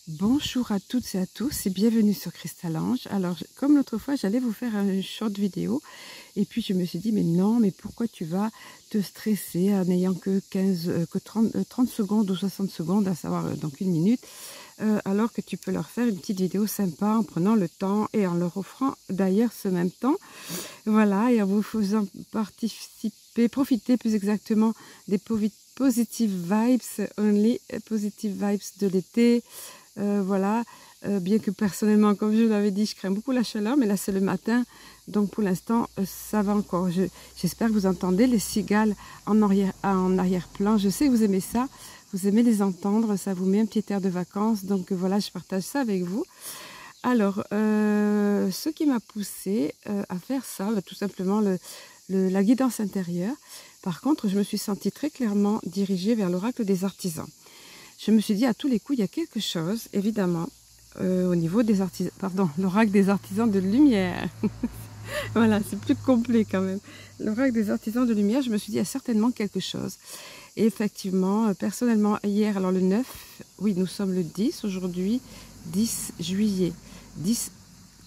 Bonjour à toutes et à tous et bienvenue sur Crystalange. Alors, comme l'autre fois, j'allais vous faire une short vidéo et puis je me suis dit, mais non, mais pourquoi tu vas te stresser en n'ayant que 30 secondes ou 60 secondes, à savoir donc une minute, alors que tu peux leur faire une petite vidéo sympa en prenant le temps et en leur offrant d'ailleurs ce même temps. Voilà, et en vous faisant profiter plus exactement des positive vibes, only positive vibes de l'été. Voilà, bien que personnellement, comme je vous l'avais dit, je crains beaucoup la chaleur, mais là c'est le matin, donc pour l'instant ça va encore. J'espère que vous entendez les cigales en arrière-plan. Je sais que vous aimez ça, vous aimez les entendre, ça vous met un petit air de vacances, donc voilà, je partage ça avec vous. Alors, ce qui m'a poussé à faire ça, tout simplement la guidance intérieure. Par contre, je me suis sentie très clairement dirigée vers l'oracle des artisans. Je me suis dit, à tous les coups, il y a quelque chose, évidemment, au niveau des artisans, pardon, l'oracle des artisans de lumière. Voilà, c'est plus complet quand même. L'oracle des artisans de lumière, je me suis dit, il y a certainement quelque chose. Et effectivement, personnellement, hier, alors le 9, oui, nous sommes le 10 aujourd'hui, 10 juillet.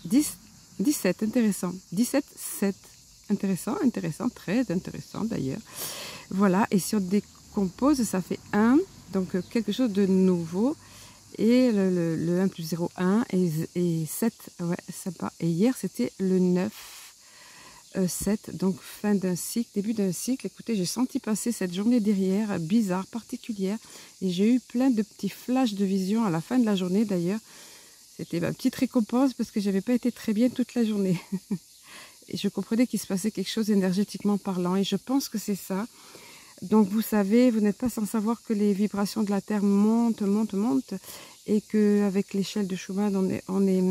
17, intéressant. 17, 7, intéressant, très intéressant d'ailleurs. Voilà, et si on décompose, ça fait 1, donc quelque chose de nouveau. Et le 1 plus 0, 1, et 7, ouais, sympa. Et hier, c'était le 9, 7, donc fin d'un cycle, début d'un cycle. Écoutez, j'ai senti passer cette journée derrière, bizarre, particulière. Et j'ai eu plein de petits flashs de vision à la fin de la journée d'ailleurs. C'était ma petite récompense parce que j'avais pas été très bien toute la journée. Et je comprenais qu'il se passait quelque chose énergétiquement parlant. Et je pense que c'est ça. Donc vous savez, vous n'êtes pas sans savoir que les vibrations de la Terre montent. Et qu'avec l'échelle de Schumann, on est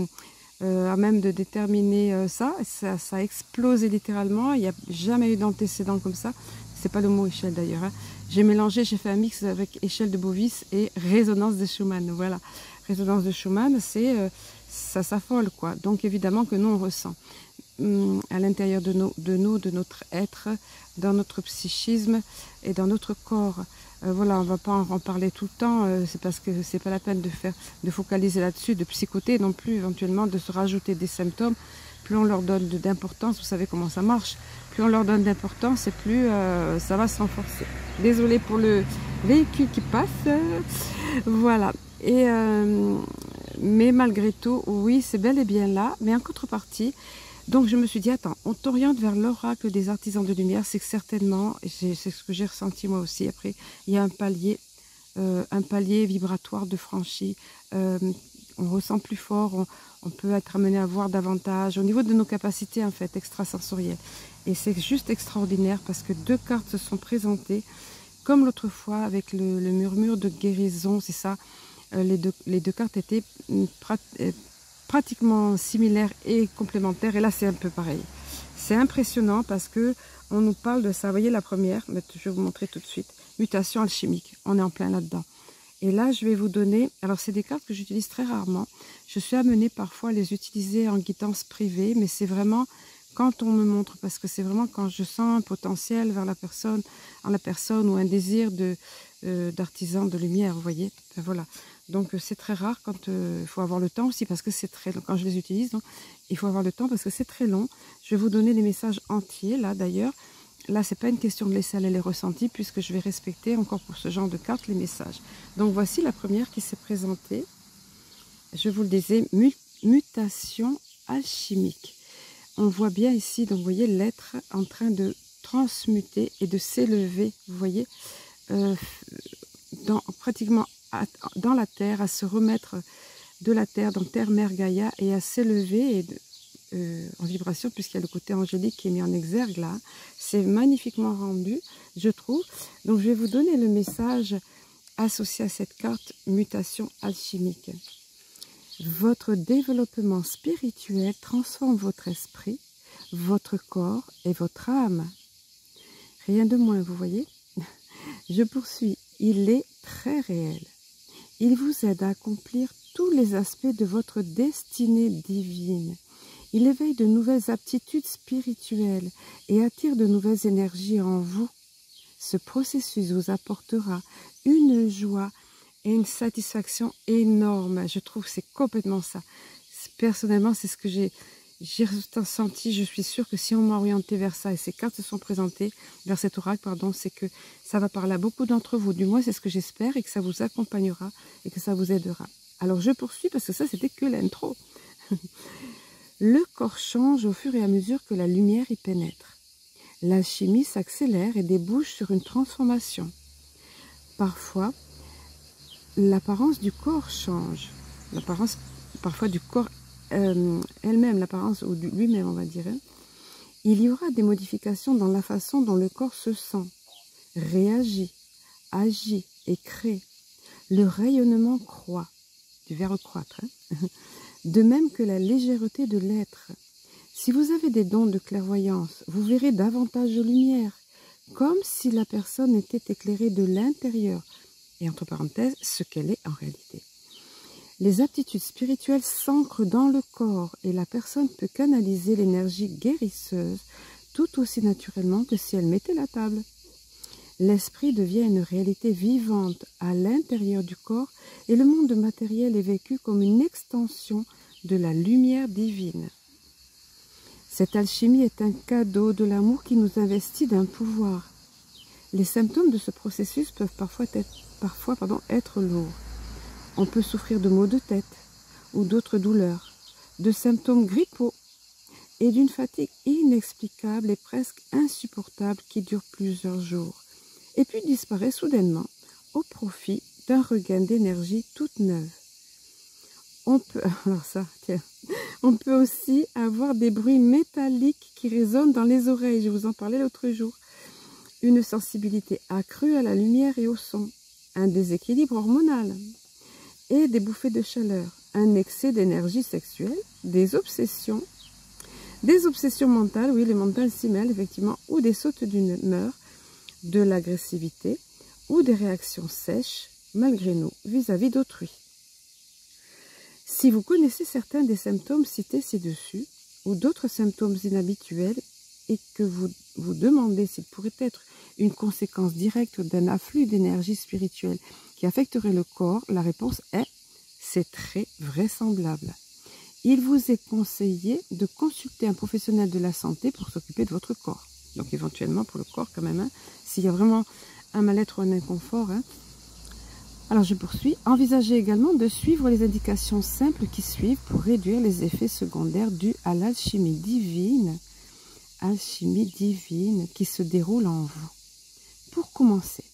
à même de déterminer ça. Ça a explosé littéralement. Il n'y a jamais eu d'antécédent comme ça. C'est pas le mot échelle d'ailleurs. Hein. J'ai fait un mix avec échelle de Bovis et résonance de Schumann. Voilà. Résonance de Schumann, c'est ça s'affole quoi. Donc évidemment que nous on ressent à l'intérieur de notre être, dans notre psychisme et dans notre corps. Voilà, on ne va pas en parler tout le temps, c'est parce que c'est pas la peine de focaliser là-dessus, de psychoter non plus, éventuellement de se rajouter des symptômes. Plus on leur donne d'importance, vous savez comment ça marche, plus on leur donne d'importance et plus ça va se renforcer. Désolée pour le véhicule qui passe, voilà. Et mais malgré tout, oui, c'est bel et bien là, mais en contrepartie, donc je me suis dit, attends, on t'oriente vers l'oracle des artisans de lumière, c'est que certainement, c'est ce que j'ai ressenti moi aussi, après, il y a un palier vibratoire de franchi, on ressent plus fort, on peut être amené à voir davantage, au niveau de nos capacités en fait, extrasensorielles. Et c'est juste extraordinaire parce que 2 cartes se sont présentées, comme l'autre fois avec le murmure de guérison, c'est ça, les deux cartes étaient pratiquement similaires et complémentaires, et là c'est un peu pareil. C'est impressionnant parce que on nous parle de ça. Vous voyez la première, je vais vous montrer tout de suite. Mutation alchimique, on est en plein là-dedans. Et là je vais vous donner, alors c'est des cartes que j'utilise très rarement. Je suis amenée parfois à les utiliser en guidance privée, mais c'est vraiment quand on me montre, parce que c'est vraiment quand je sens un potentiel vers la personne ou un désir d'artisan de lumière, vous voyez. Enfin, voilà. Donc c'est très rare quand il faut avoir le temps aussi parce que c'est très long. Quand je les utilise, donc, il faut avoir le temps parce que c'est très long. Je vais vous donner les messages entiers là d'ailleurs. Là, c'est pas une question de laisser aller les ressentis puisque je vais respecter encore pour ce genre de cartes les messages. Donc voici la première qui s'est présentée. Je vous le disais, mutation alchimique. On voit bien ici, donc vous voyez l'être en train de transmuter et de s'élever, vous voyez, pratiquement dans la terre, à se remettre de la terre, donc terre, mère, Gaïa, et à s'élever en vibration, puisqu'il y a le côté angélique qui est mis en exergue là. C'est magnifiquement rendu, je trouve. Donc je vais vous donner le message associé à cette carte mutation alchimique. Votre développement spirituel transforme votre esprit, votre corps et votre âme. Rien de moins, vous voyez. Je poursuis. Il est très réel. Il vous aide à accomplir tous les aspects de votre destinée divine. Il éveille de nouvelles aptitudes spirituelles et attire de nouvelles énergies en vous. Ce processus vous apportera une joie et une satisfaction énorme. Je trouve que c'est complètement ça. Personnellement, c'est ce que j'ai ressenti. Je suis sûre que si on m'a orienté vers ça et ces cartes se sont présentées vers cet oracle, pardon, c'est que ça va parler à beaucoup d'entre vous. Du moins, c'est ce que j'espère et que ça vous accompagnera et que ça vous aidera. Alors, je poursuis parce que ça, c'était que l'intro. Le corps change au fur et à mesure que la lumière y pénètre. L'alchimie s'accélère et débouche sur une transformation. Parfois, l'apparence du corps change. L'apparence parfois du corps elle-même, l'apparence ou lui-même, on va dire. Il y aura des modifications dans la façon dont le corps se sent, réagit, agit et crée. Le rayonnement croît, du verbe croître, de même que la légèreté de l'être. Si vous avez des dons de clairvoyance, vous verrez davantage de lumière, comme si la personne était éclairée de l'intérieur, et entre parenthèses, ce qu'elle est en réalité. Les aptitudes spirituelles s'ancrent dans le corps et la personne peut canaliser l'énergie guérisseuse tout aussi naturellement que si elle mettait la table. L'esprit devient une réalité vivante à l'intérieur du corps et le monde matériel est vécu comme une extension de la lumière divine. Cette alchimie est un cadeau de l'amour qui nous investit d'un pouvoir. Les symptômes de ce processus peuvent parfois être lourds. On peut souffrir de maux de tête ou d'autres douleurs, de symptômes grippaux et d'une fatigue inexplicable et presque insupportable qui dure plusieurs jours et puis disparaît soudainement au profit d'un regain d'énergie toute neuve. On peut aussi avoir des bruits métalliques qui résonnent dans les oreilles, je vous en parlais l'autre jour, une sensibilité accrue à la lumière et au son, un déséquilibre hormonal, et des bouffées de chaleur, un excès d'énergie sexuelle, des obsessions mentales, oui, le mental s'y mêle effectivement, ou des sautes d'humeur, de l'agressivité, ou des réactions sèches, malgré nous, vis-à-vis d'autrui. Si vous connaissez certains des symptômes cités ci-dessus, ou d'autres symptômes inhabituels, et que vous vous demandez s'il pourrait être une conséquence directe d'un afflux d'énergie spirituelle qui affecterait le corps, la réponse est « c'est très vraisemblable ». Il vous est conseillé de consulter un professionnel de la santé pour s'occuper de votre corps. Donc éventuellement pour le corps quand même, s'il y a vraiment un mal-être ou un inconfort. Alors je poursuis. Envisagez également de suivre les indications simples qui suivent pour réduire les effets secondaires dus à l'alchimie divine qui se déroule en vous. Pour commencer,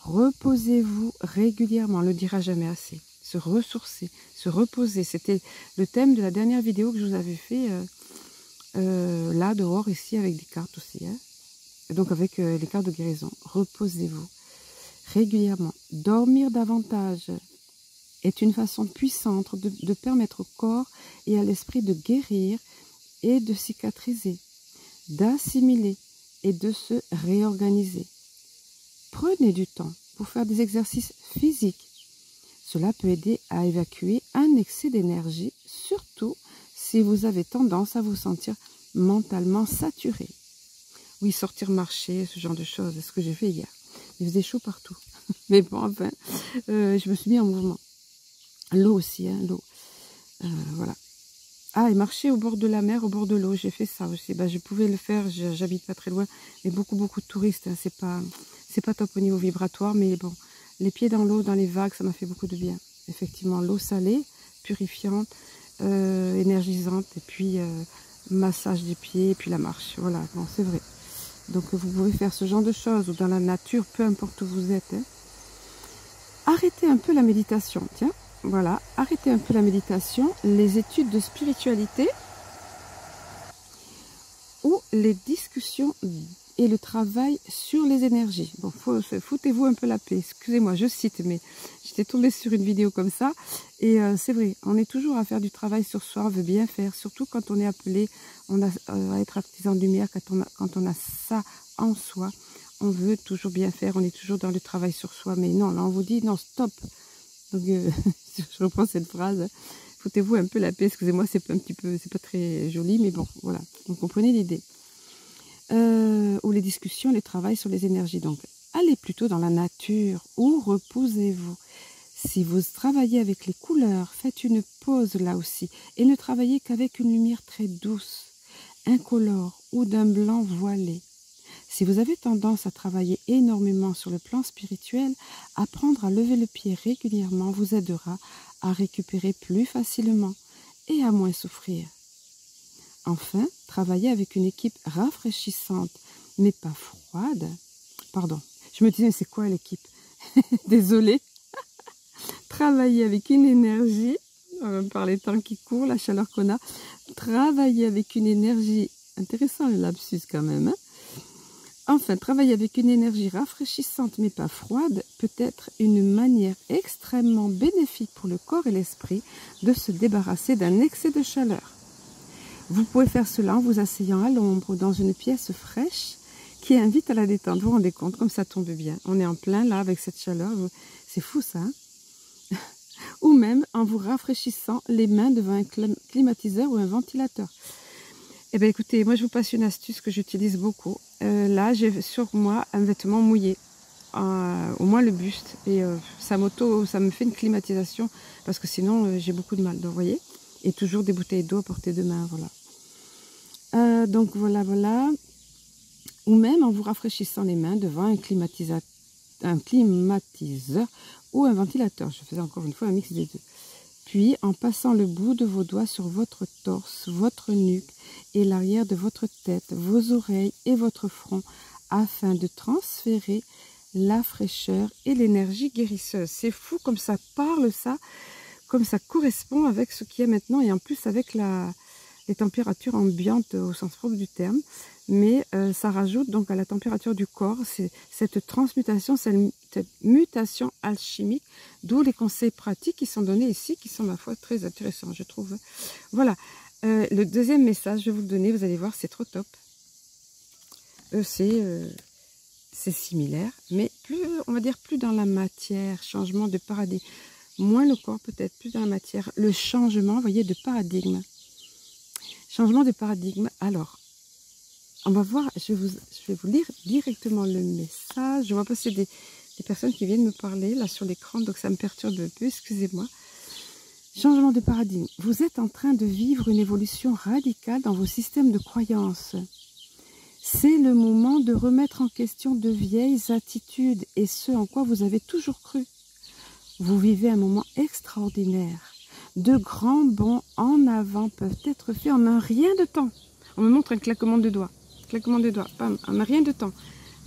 reposez-vous régulièrement, on ne le dira jamais assez. Se ressourcer, se reposer. C'était le thème de la dernière vidéo que je vous avais fait là dehors, ici, avec des cartes aussi. Donc avec les cartes de guérison. Reposez-vous régulièrement. Dormir davantage est une façon puissante de permettre au corps et à l'esprit de guérir et de cicatriser, d'assimiler et de se réorganiser. Prenez du temps pour faire des exercices physiques. Cela peut aider à évacuer un excès d'énergie, surtout si vous avez tendance à vous sentir mentalement saturé. Oui, sortir marcher, ce genre de choses, c'est ce que j'ai fait hier. Il faisait chaud partout. Mais bon, enfin, je me suis mis en mouvement. L'eau aussi, l'eau. Voilà. Ah, et marcher au bord de la mer, au bord de l'eau, j'ai fait ça aussi. Ben, je pouvais le faire, j'habite pas très loin, mais beaucoup de touristes. C'est pas top au niveau vibratoire, mais bon, les pieds dans l'eau, dans les vagues, ça m'a fait beaucoup de bien. Effectivement, l'eau salée, purifiante, énergisante, et puis massage des pieds, et puis la marche. Voilà, bon, c'est vrai. Donc vous pouvez faire ce genre de choses, ou dans la nature, peu importe où vous êtes. Arrêtez un peu la méditation, tiens. Voilà, arrêtez un peu la méditation, les études de spiritualité ou les discussions et le travail sur les énergies. Bon, foutez-vous un peu la paix. Excusez-moi, je cite, mais j'étais tombée sur une vidéo comme ça. Et c'est vrai, on est toujours à faire du travail sur soi, on veut bien faire, surtout quand on est appelé à être artisan de lumière, quand on a ça en soi. On veut toujours bien faire, on est toujours dans le travail sur soi. Mais non, là on vous dit non, stop. Donc je reprends cette phrase. Foutez-vous un peu la paix. Excusez-moi, c'est pas très joli, mais bon, voilà. Vous comprenez l'idée. Ou les discussions, les travails sur les énergies. Donc, allez plutôt dans la nature ou reposez-vous. Si vous travaillez avec les couleurs, faites une pause là aussi et ne travaillez qu'avec une lumière très douce, incolore ou d'un blanc voilé. Si vous avez tendance à travailler énormément sur le plan spirituel, apprendre à lever le pied régulièrement vous aidera à récupérer plus facilement et à moins souffrir. Enfin, travailler avec une équipe rafraîchissante, mais pas froide. Pardon, je me disais, c'est quoi l'équipe? Désolée. Travailler avec une énergie, par les temps qui courent, la chaleur qu'on a, travailler avec une énergie, intéressant le lapsus quand même, hein. Enfin, travailler avec une énergie rafraîchissante mais pas froide peut être une manière extrêmement bénéfique pour le corps et l'esprit de se débarrasser d'un excès de chaleur. Vous pouvez faire cela en vous asseyant à l'ombre ou dans une pièce fraîche qui invite à la détente. Vous vous rendez compte comme ça tombe bien. On est en plein là avec cette chaleur. C'est fou ça, hein? Ou même en vous rafraîchissant les mains devant un climatiseur ou un ventilateur. Eh bien écoutez, moi je vous passe une astuce que j'utilise beaucoup. Là j'ai sur moi un vêtement mouillé, au moins le buste, et ça me fait une climatisation parce que sinon j'ai beaucoup de mal. Donc vous voyez, et toujours des bouteilles d'eau à portée de main, voilà. Donc voilà. Ou même en vous rafraîchissant les mains devant un climatiseur ou un ventilateur. Je faisais encore une fois un mix des deux. Puis, en passant le bout de vos doigts sur votre torse, votre nuque et l'arrière de votre tête, vos oreilles et votre front, afin de transférer la fraîcheur et l'énergie guérisseuse. C'est fou comme ça parle, ça, comme ça correspond avec ce qu'il y a maintenant, et en plus avec les températures ambiantes au sens propre du terme. Mais ça rajoute donc à la température du corps cette transmutation, cette mutation alchimique, d'où les conseils pratiques qui sont donnés ici, qui sont ma foi très intéressants, je trouve. Voilà, le deuxième message, je vais vous le donner, vous allez voir, c'est trop top. C'est similaire, mais plus, on va dire, plus dans la matière, changement de paradigme. Moins le corps peut-être, plus dans la matière, le changement, vous voyez, de paradigme. Changement de paradigme, alors... On va voir, je vais vous lire directement le message. Je vois passer des personnes qui viennent me parler là sur l'écran, donc ça me perturbe un peu, excusez-moi. Changement de paradigme. Vous êtes en train de vivre une évolution radicale dans vos systèmes de croyances. C'est le moment de remettre en question de vieilles attitudes et ce en quoi vous avez toujours cru. Vous vivez un moment extraordinaire. De grands bonds en avant peuvent être faits en un rien de temps. On me montre un claquement de doigts. Claquement des doigts, bam, on n'a rien de temps.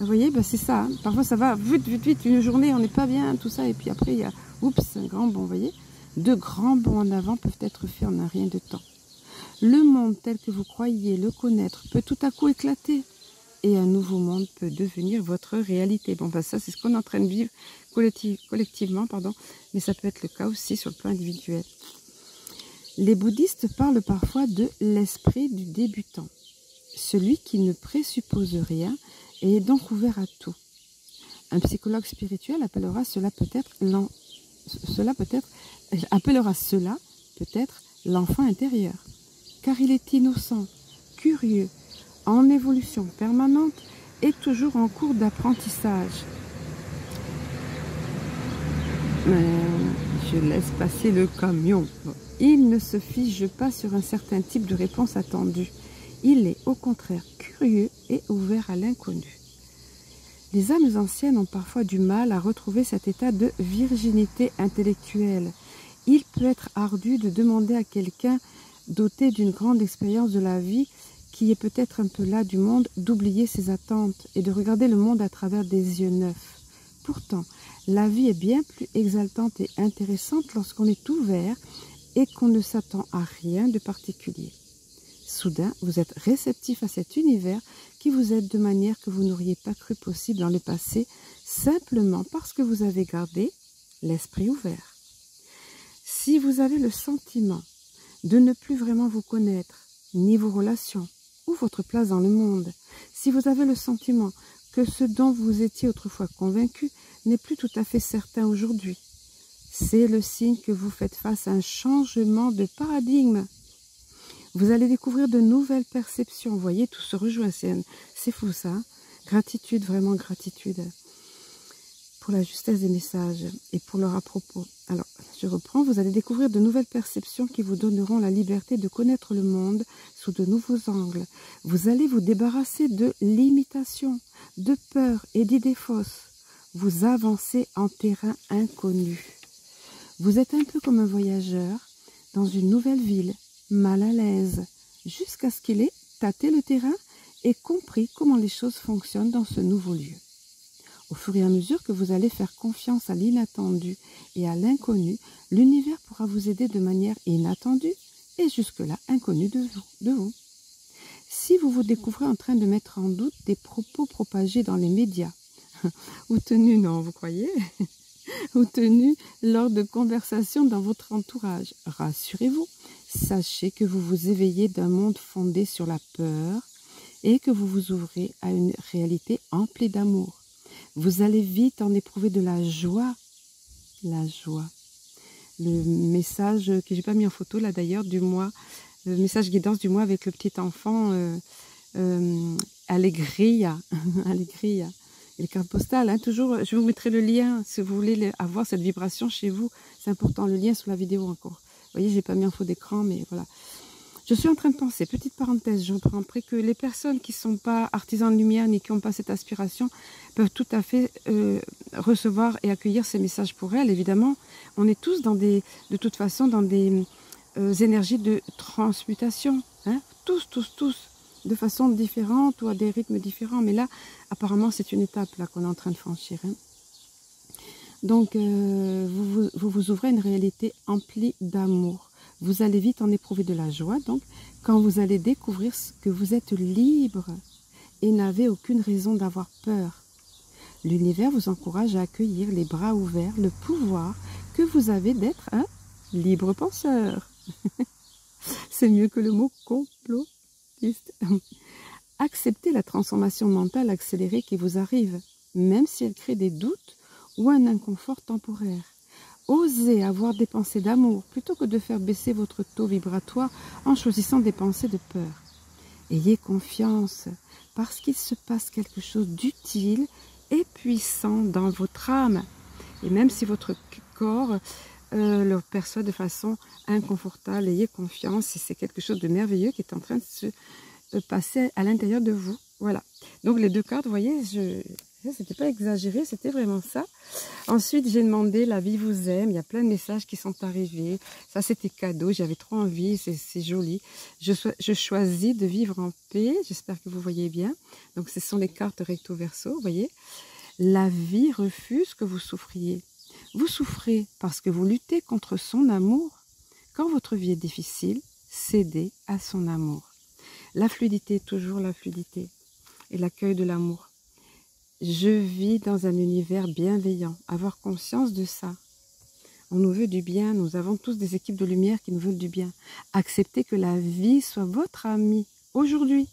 Vous voyez, ben c'est ça, hein. Parfois ça va vite, une journée, on n'est pas bien, tout ça, et puis après il y a, oups, un grand bond, vous voyez. De grands bonds en avant peuvent être faits en un rien de temps. Le monde tel que vous croyez le connaître peut tout à coup éclater, et un nouveau monde peut devenir votre réalité. Bon, ben ça c'est ce qu'on est en train de vivre collectivement, pardon, mais ça peut être le cas aussi sur le plan individuel. Les bouddhistes parlent parfois de l'esprit du débutant. Celui qui ne présuppose rien et est donc ouvert à tout. Un psychologue spirituel appellera cela peut-être l'enfant intérieur, car il est innocent, curieux, en évolution permanente et toujours en cours d'apprentissage. Je laisse passer le camion. Il ne se fige pas sur un certain type de réponse attendue. Il est au contraire curieux et ouvert à l'inconnu. Les âmes anciennes ont parfois du mal à retrouver cet état de virginité intellectuelle. Il peut être ardu de demander à quelqu'un doté d'une grande expérience de la vie, qui est peut-être un peu là du monde, d'oublier ses attentes et de regarder le monde à travers des yeux neufs. Pourtant, la vie est bien plus exaltante et intéressante lorsqu'on est ouvert et qu'on ne s'attend à rien de particulier. Soudain, vous êtes réceptif à cet univers qui vous aide de manière que vous n'auriez pas cru possible dans le passé, simplement parce que vous avez gardé l'esprit ouvert. Si vous avez le sentiment de ne plus vraiment vous connaître, ni vos relations, ou votre place dans le monde, si vous avez le sentiment que ce dont vous étiez autrefois convaincu n'est plus tout à fait certain aujourd'hui, c'est le signe que vous faites face à un changement de paradigme. Vous allez découvrir de nouvelles perceptions. Vous voyez, tout se rejoint. C'est fou ça. Hein. Gratitude, vraiment gratitude. pour la justesse des messages et pour leur à propos. Alors, je reprends, vous allez découvrir de nouvelles perceptions qui vous donneront la liberté de connaître le monde sous de nouveaux angles. Vous allez vous débarrasser de l'imitation, de peur et d'idées fausses. Vous avancez en terrain inconnu. Vous êtes un peu comme un voyageur dans une nouvelle ville, mal à l'aise, jusqu'à ce qu'il ait tâté le terrain et compris comment les choses fonctionnent dans ce nouveau lieu. Au fur et à mesure que vous allez faire confiance à l'inattendu et à l'inconnu, l'univers pourra vous aider de manière inattendue et jusque-là inconnue de vous. Si vous vous découvrez en train de mettre en doute des propos propagés dans les médias, ou tenus, non, vous croyez, ou tenus lors de conversations dans votre entourage, rassurez-vous, sachez que vous vous éveillez d'un monde fondé sur la peur et que vous vous ouvrez à une réalité emplie d'amour. Vous allez vite en éprouver de la joie. La joie. Le message que j'ai pas mis en photo là d'ailleurs du mois, le message guidance du mois avec le petit enfant Allegria. Allegria. Et les cartes postales, hein, toujours, je vous mettrai le lien si vous voulez avoir cette vibration chez vous. C'est important, le lien sous la vidéo encore. Vous voyez, j'ai pas mis en fond d'écran, mais voilà. Je suis en train de penser, petite parenthèse, je reprends après, que les personnes qui ne sont pas artisans de lumière ni qui n'ont pas cette aspiration peuvent tout à fait recevoir et accueillir ces messages pour elles. Évidemment, on est tous de toute façon dans des énergies de transmutation, hein, tous, de façon différente ou à des rythmes différents. Mais là, apparemment, c'est une étape là qu'on est en train de franchir. Hein. Donc, vous vous ouvrez à une réalité emplie d'amour. Vous allez vite en éprouver de la joie, donc, quand vous allez découvrir que vous êtes libre et n'avez aucune raison d'avoir peur. L'univers vous encourage à accueillir les bras ouverts le pouvoir que vous avez d'être un libre penseur. C'est mieux que le mot complotiste. Acceptez la transformation mentale accélérée qui vous arrive, même si elle crée des doutes ou un inconfort temporaire. Osez avoir des pensées d'amour plutôt que de faire baisser votre taux vibratoire en choisissant des pensées de peur. Ayez confiance parce qu'il se passe quelque chose d'utile et puissant dans votre âme. Et même si votre corps le perçoit de façon inconfortable, ayez confiance et c'est quelque chose de merveilleux qui est en train de se passer à l'intérieur de vous. Voilà. Donc les deux cartes, vous voyez, c'était pas exagéré, c'était vraiment ça. Ensuite, j'ai demandé la vie vous aime. Il y a plein de messages qui sont arrivés. Ça, c'était cadeau. J'avais trop envie. C'est joli. Je choisis de vivre en paix. J'espère que vous voyez bien. Donc, ce sont les cartes recto verso. Vous voyez, la vie refuse que vous souffriez. Vous souffrez parce que vous luttez contre son amour. Quand votre vie est difficile, cédez à son amour. La fluidité, toujours la fluidité et l'accueil de l'amour. Je vis dans un univers bienveillant. Avoir conscience de ça. On nous veut du bien. Nous avons tous des équipes de lumière qui nous veulent du bien. Acceptez que la vie soit votre amie aujourd'hui.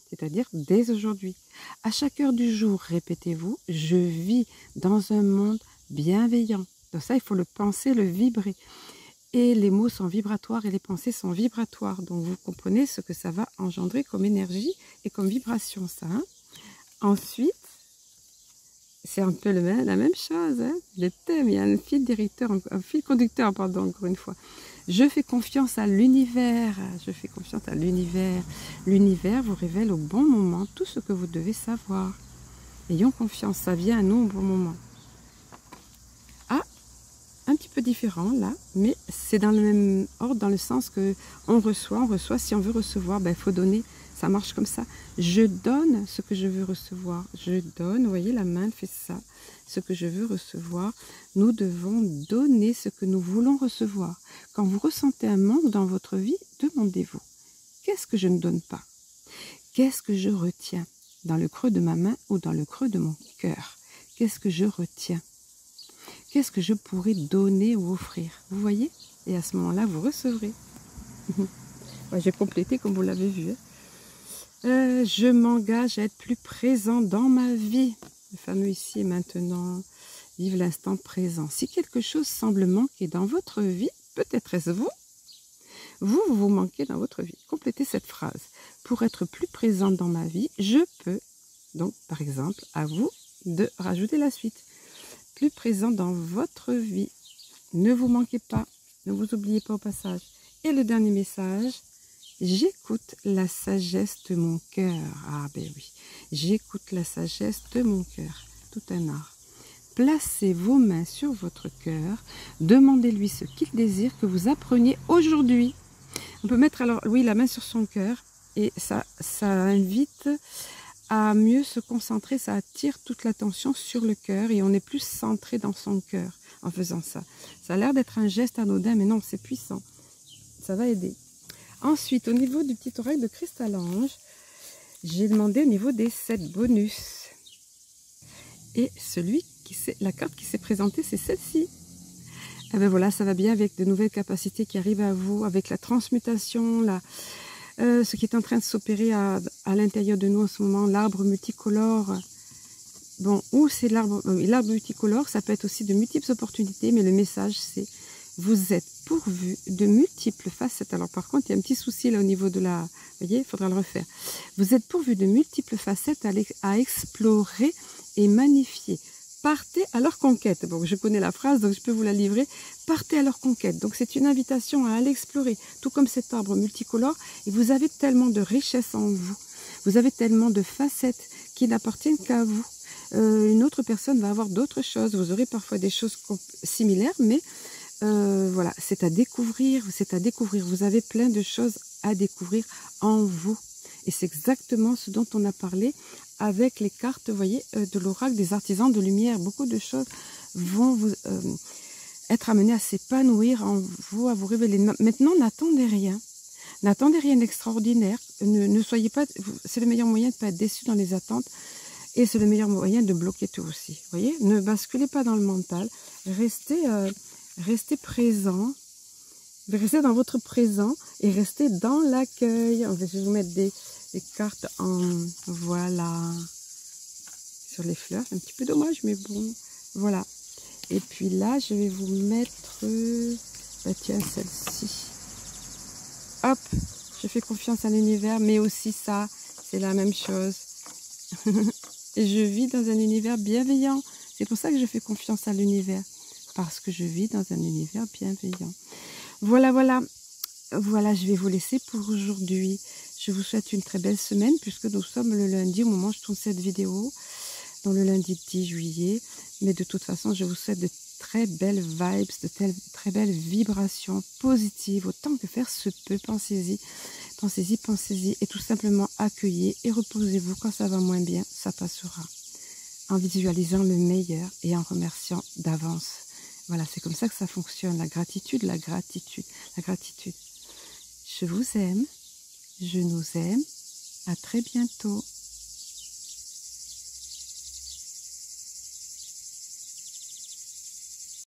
C'est-à-dire dès aujourd'hui. À chaque heure du jour, répétez-vous, je vis dans un monde bienveillant. Donc ça, il faut le penser, le vibrer. Et les mots sont vibratoires et les pensées sont vibratoires. Donc vous comprenez ce que ça va engendrer comme énergie et comme vibration, ça. Hein. Ensuite, c'est un peu la même chose, hein. Le thème, il y a un fil directeur, un fil conducteur, pardon, encore une fois. Je fais confiance à l'univers, je fais confiance à l'univers. L'univers vous révèle au bon moment tout ce que vous devez savoir. Ayons confiance, ça vient à nous au bon moment. Ah, un petit peu différent là, mais c'est dans le même ordre, dans le sens que on reçoit, si on veut recevoir, ben, il faut donner. Ça marche comme ça. Je donne ce que je veux recevoir. Je donne, vous voyez, la main fait ça. Ce que je veux recevoir. Nous devons donner ce que nous voulons recevoir. Quand vous ressentez un manque dans votre vie, demandez-vous, qu'est-ce que je ne donne pas? Qu'est-ce que je retiens dans le creux de ma main ou dans le creux de mon cœur? Qu'est-ce que je retiens? Qu'est-ce que je pourrais donner ou offrir? Vous voyez? Et à ce moment-là, vous recevrez. Ouais, j'ai complété comme vous l'avez vu. Hein. Je m'engage à être plus présent dans ma vie. Le fameux ici et maintenant. Vive l'instant présent. Si quelque chose semble manquer dans votre vie, peut-être est-ce vous. Vous manquez dans votre vie. Complétez cette phrase. Pour être plus présent dans ma vie, je peux. Donc, par exemple, à vous de rajouter la suite. plus présent dans votre vie. Ne vous manquez pas, ne vous oubliez pas au passage. Et le dernier message, j'écoute la sagesse de mon cœur. Ah ben oui, j'écoute la sagesse de mon cœur. Tout un art. Placez vos mains sur votre cœur, demandez-lui ce qu'il désire que vous appreniez aujourd'hui. On peut mettre alors, oui, la main sur son cœur et ça invite à mieux se concentrer, ça attire toute l'attention sur le cœur et on est plus centré dans son cœur en faisant ça. Ça a l'air d'être un geste anodin, mais non, c'est puissant. Ça va aider. Ensuite, au niveau du petit oracle de Cristal-Ange, j'ai demandé au niveau des 7 bonus. Et la carte qui s'est présentée, c'est celle-ci. Et ben voilà, ça va bien avec de nouvelles capacités qui arrivent à vous, avec la transmutation, ce qui est en train de s'opérer à l'intérieur de nous en ce moment, l'arbre multicolore. Bon, où c'est l'arbre multicolore, ça peut être aussi de multiples opportunités, mais le message c'est, vous êtes pourvu de multiples facettes. Alors par contre, il y a un petit souci là au niveau de la... Vous voyez, il faudra le refaire. Vous êtes pourvu de multiples facettes à explorer et magnifier. Partez à leur conquête. Bon, je connais la phrase, donc je peux vous la livrer. Partez à leur conquête. Donc c'est une invitation à aller explorer, tout comme cet arbre multicolore. Et vous avez tellement de richesse en vous. Vous avez tellement de facettes qui n'appartiennent qu'à vous. Une autre personne va avoir d'autres choses. Vous aurez parfois des choses similaires, mais voilà, c'est à découvrir. Vous avez plein de choses à découvrir en vous. Et c'est exactement ce dont on a parlé avec les cartes, vous voyez, de l'oracle des artisans de lumière. Beaucoup de choses vont vous être amenées à s'épanouir en vous, à vous révéler. Maintenant, n'attendez rien. N'attendez rien d'extraordinaire. Ne soyez pas... C'est le meilleur moyen de ne pas être déçu dans les attentes. Et c'est le meilleur moyen de bloquer tout aussi. Vous voyez, ne basculez pas dans le mental. Restez présent. Restez dans votre présent et restez dans l'accueil. Je vais vous mettre des cartes en... Voilà. Sur les fleurs. Un petit peu dommage, mais bon. Voilà. Et puis là, je vais vous mettre... tiens, celle-ci. Hop. Je fais confiance à l'univers, mais aussi ça, c'est la même chose. Et je vis dans un univers bienveillant. C'est pour ça que je fais confiance à l'univers. Parce que je vis dans un univers bienveillant. Voilà, voilà. Voilà, je vais vous laisser pour aujourd'hui. Je vous souhaite une très belle semaine puisque nous sommes le lundi au moment où je tourne cette vidéo. Dans le lundi 10 juillet. Mais de toute façon, je vous souhaite de très belles vibes, de très belles vibrations positives. Autant que faire se peut, pensez-y. Pensez-y, pensez-y. Et tout simplement accueillez et reposez-vous. Quand ça va moins bien, ça passera. En visualisant le meilleur et en remerciant d'avance. Voilà, c'est comme ça que ça fonctionne. La gratitude, la gratitude, la gratitude. Je vous aime. Je nous aime. À très bientôt.